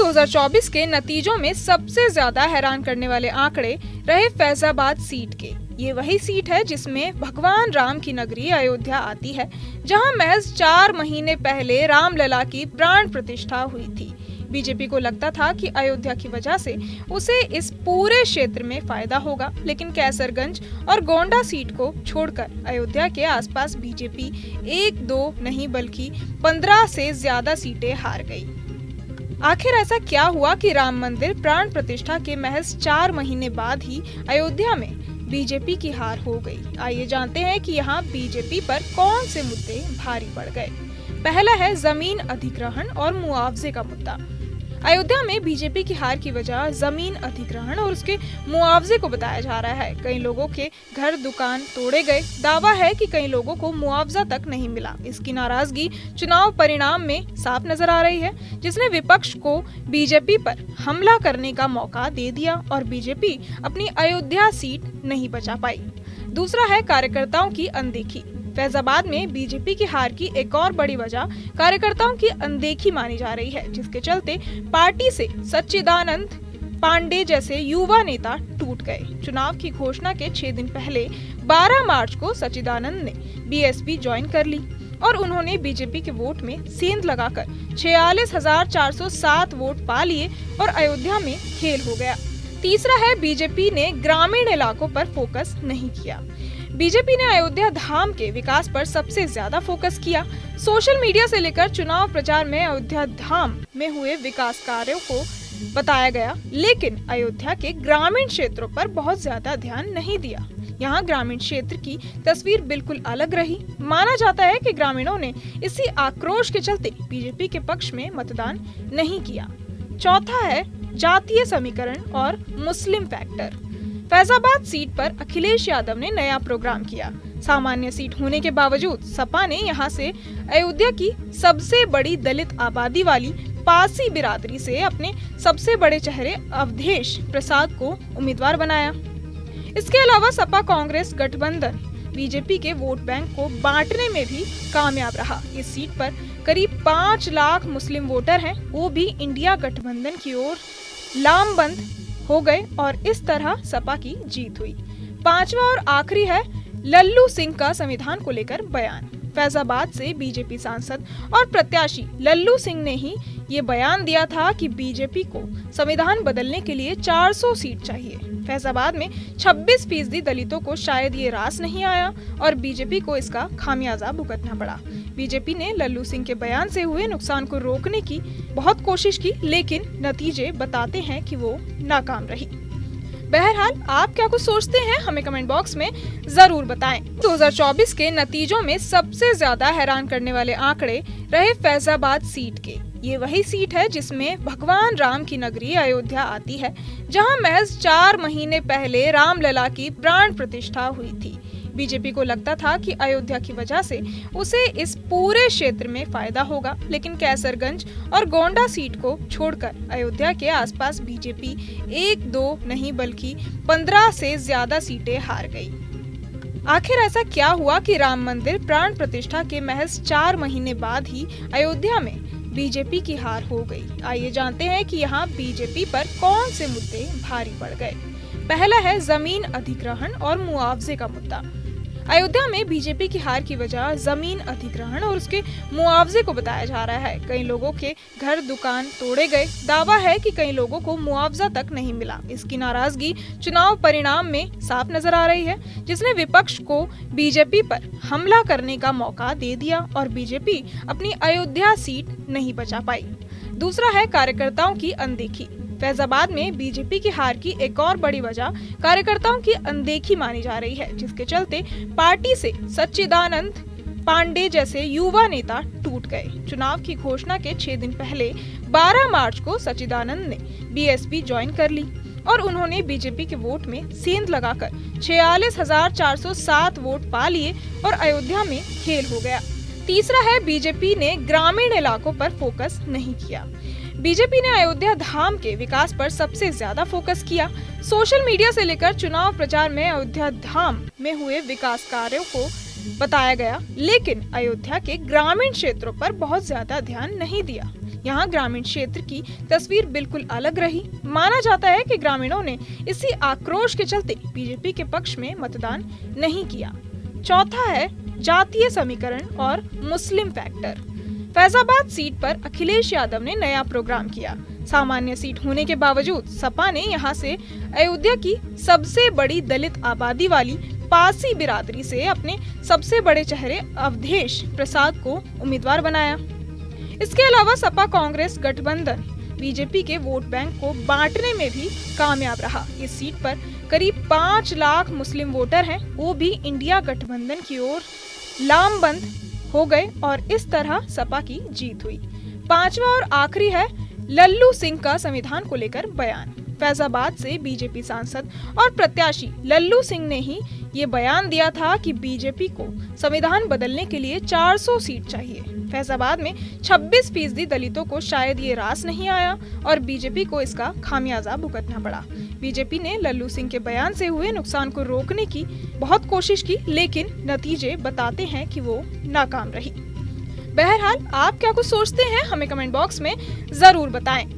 2024 के नतीजों में सबसे ज्यादा हैरान करने वाले आंकड़े रहे फैजाबाद सीट के। ये वही सीट है जिसमें भगवान राम की नगरी अयोध्या आती है, जहां महज 4 महीने पहले रामलला की प्राण प्रतिष्ठा हुई थी। बीजेपी को लगता था कि अयोध्या की वजह से उसे इस पूरे क्षेत्र में फायदा होगा, लेकिन कैसरगंज और गोंडा सीट को छोड़कर अयोध्या के आसपास बीजेपी 1-2 नहीं बल्कि 15 से ज्यादा सीटें हार गई। आखिर ऐसा क्या हुआ कि राम मंदिर प्राण प्रतिष्ठा के महज 4 महीने बाद ही अयोध्या में बीजेपी की हार हो गई? आइए जानते हैं कि यहाँ बीजेपी पर कौन से मुद्दे भारी पड़ गए। पहला है जमीन अधिग्रहण और मुआवजे का मुद्दा। अयोध्या में बीजेपी की हार की वजह जमीन अधिग्रहण और उसके मुआवजे को बताया जा रहा है। कई लोगों के घर दुकान तोड़े गए। दावा है कि कई लोगों को मुआवजा तक नहीं मिला। इसकी नाराजगी चुनाव परिणाम में साफ नजर आ रही है, जिसने विपक्ष को बीजेपी पर हमला करने का मौका दे दिया और बीजेपी अपनी अयोध्या सीट नहीं बचा पाई। दूसरा है कार्यकर्ताओं की अनदेखी। फैजाबाद में बीजेपी की हार की एक और बड़ी वजह कार्यकर्ताओं की अनदेखी मानी जा रही है, जिसके चलते पार्टी से सच्चिदानंद पांडे जैसे युवा नेता टूट गए। चुनाव की घोषणा के 6 दिन पहले 12 मार्च को सच्चिदानंद ने बीएसपी ज्वाइन कर ली और उन्होंने बीजेपी के वोट में सेंध लगाकर 46,407 वोट पा लिए और अयोध्या में खेल हो गया। तीसरा है बीजेपी ने ग्रामीण इलाकों पर फोकस नहीं किया। बीजेपी ने अयोध्या धाम के विकास पर सबसे ज्यादा फोकस किया। सोशल मीडिया से लेकर चुनाव प्रचार में अयोध्या धाम में हुए विकास कार्यों को बताया गया, लेकिन अयोध्या के ग्रामीण क्षेत्रों पर बहुत ज्यादा ध्यान नहीं दिया। यहाँ ग्रामीण क्षेत्र की तस्वीर बिल्कुल अलग रही। माना जाता है कि ग्रामीणों ने इसी आक्रोश के चलते बीजेपी के पक्ष में मतदान नहीं किया। चौथा है जातीय समीकरण और मुस्लिम फैक्टर। फैजाबाद सीट पर अखिलेश यादव ने नया प्रोग्राम किया। सामान्य सीट होने के बावजूद सपा ने यहां से अयोध्या की सबसे बड़ी दलित आबादी वाली पासी बिरादरी से अपने सबसे बड़े चेहरे अवधेश प्रसाद को उम्मीदवार बनाया। इसके अलावा सपा कांग्रेस गठबंधन बीजेपी के वोट बैंक को बांटने में भी कामयाब रहा। इस सीट पर करीब 5 लाख मुस्लिम वोटर हैं, वो भी इंडिया गठबंधन की ओर लामबंद हो गए और इस तरह सपा की जीत हुई। पांचवा और आखिरी है लल्लू सिंह का संविधान को लेकर बयान। फैजाबाद से बीजेपी सांसद और प्रत्याशी लल्लू सिंह ने ही ये बयान दिया था कि बीजेपी को संविधान बदलने के लिए 400 सीट चाहिए। फैजाबाद में 26% दलितों को शायद ये रास नहीं आया और बीजेपी को इसका खामियाजा भुगतना पड़ा। बीजेपी ने लल्लू सिंह के बयान से हुए नुकसान को रोकने की बहुत कोशिश की, लेकिन नतीजे बताते हैं कि वो नाकाम रही। बहरहाल आप क्या कुछ सोचते हैं, हमें कमेंट बॉक्स में जरूर बताएं। 2024 के नतीजों में सबसे ज्यादा हैरान करने वाले आंकड़े रहे फैजाबाद सीट के। ये वही सीट है जिसमें भगवान राम की नगरी अयोध्या आती है, जहां महज 4 महीने पहले रामलला की प्राण प्रतिष्ठा हुई थी। बीजेपी को लगता था कि अयोध्या की वजह से उसे इस पूरे क्षेत्र में फायदा होगा, लेकिन कैसरगंज और गोंडा सीट को छोड़कर अयोध्या के आसपास बीजेपी 1-2 नहीं बल्कि 15 से ज्यादा सीटें हार गई। आखिर ऐसा क्या हुआ कि राम मंदिर प्राण प्रतिष्ठा के महज 4 महीने बाद ही अयोध्या में बीजेपी की हार हो गई? आइए जानते हैं कि यहाँ बीजेपी पर कौन से मुद्दे भारी पड़ गए। पहला है जमीन अधिग्रहण और मुआवजे का मुद्दा। अयोध्या में बीजेपी की हार की वजह जमीन अधिग्रहण और उसके मुआवजे को बताया जा रहा है। कई लोगों के घर दुकान तोड़े गए। दावा है कि कई लोगों को मुआवजा तक नहीं मिला। इसकी नाराजगी चुनाव परिणाम में साफ नजर आ रही है, जिसने विपक्ष को बीजेपी पर हमला करने का मौका दे दिया और बीजेपी अपनी अयोध्या सीट नहीं बचा पाई। दूसरा है कार्यकर्ताओं की अनदेखी। फैजाबाद में बीजेपी की हार की एक और बड़ी वजह कार्यकर्ताओं की अनदेखी मानी जा रही है, जिसके चलते पार्टी से सच्चिदानंद पांडे जैसे युवा नेता टूट गए। चुनाव की घोषणा के 6 दिन पहले 12 मार्च को सच्चिदानंद ने बीएसपी ज्वाइन कर ली और उन्होंने बीजेपी के वोट में सेंध लगाकर 46,407 वोट पा लिए और अयोध्या में खेल हो गया। तीसरा है बीजेपी ने ग्रामीण इलाकों पर फोकस नहीं किया। बीजेपी ने अयोध्या धाम के विकास पर सबसे ज्यादा फोकस किया। सोशल मीडिया से लेकर चुनाव प्रचार में अयोध्या धाम में हुए विकास कार्यों को बताया गया, लेकिन अयोध्या के ग्रामीण क्षेत्रों पर बहुत ज्यादा ध्यान नहीं दिया। यहाँ ग्रामीण क्षेत्र की तस्वीर बिल्कुल अलग रही। माना जाता है कि ग्रामीणों ने इसी आक्रोश के चलते बीजेपी के पक्ष में मतदान नहीं किया। चौथा है जातीय समीकरण और मुस्लिम फैक्टर। फैजाबाद सीट पर अखिलेश यादव ने नया प्रोग्राम किया। सामान्य सीट होने के बावजूद सपा ने यहां से अयोध्या की सबसे बड़ी दलित आबादी वाली पारसी बिरादरी से अपने सबसे बड़े चेहरे अवधेश प्रसाद को उम्मीदवार बनाया। इसके अलावा सपा कांग्रेस गठबंधन बीजेपी के वोट बैंक को बांटने में भी कामयाब रहा। इस सीट पर करीब 5 लाख मुस्लिम वोटर हैं, वो भी इंडिया गठबंधन की ओर लामबंद हो गए और इस तरह सपा की जीत हुई। पांचवा और आखिरी है लल्लू सिंह का संविधान को लेकर बयान। फैजाबाद से बीजेपी सांसद और प्रत्याशी लल्लू सिंह ने ही ये बयान दिया था कि बीजेपी को संविधान बदलने के लिए 400 सीट चाहिए। फैजाबाद में 26% दलितों को शायद ये रास नहीं आया और बीजेपी को इसका खामियाजा भुगतना पड़ा। बीजेपी ने लल्लू सिंह के बयान से हुए नुकसान को रोकने की बहुत कोशिश की, लेकिन नतीजे बताते हैं कि वो नाकाम रही। बहरहाल आप क्या कुछ सोचते हैं हमें कमेंट बॉक्स में जरूर बताएं।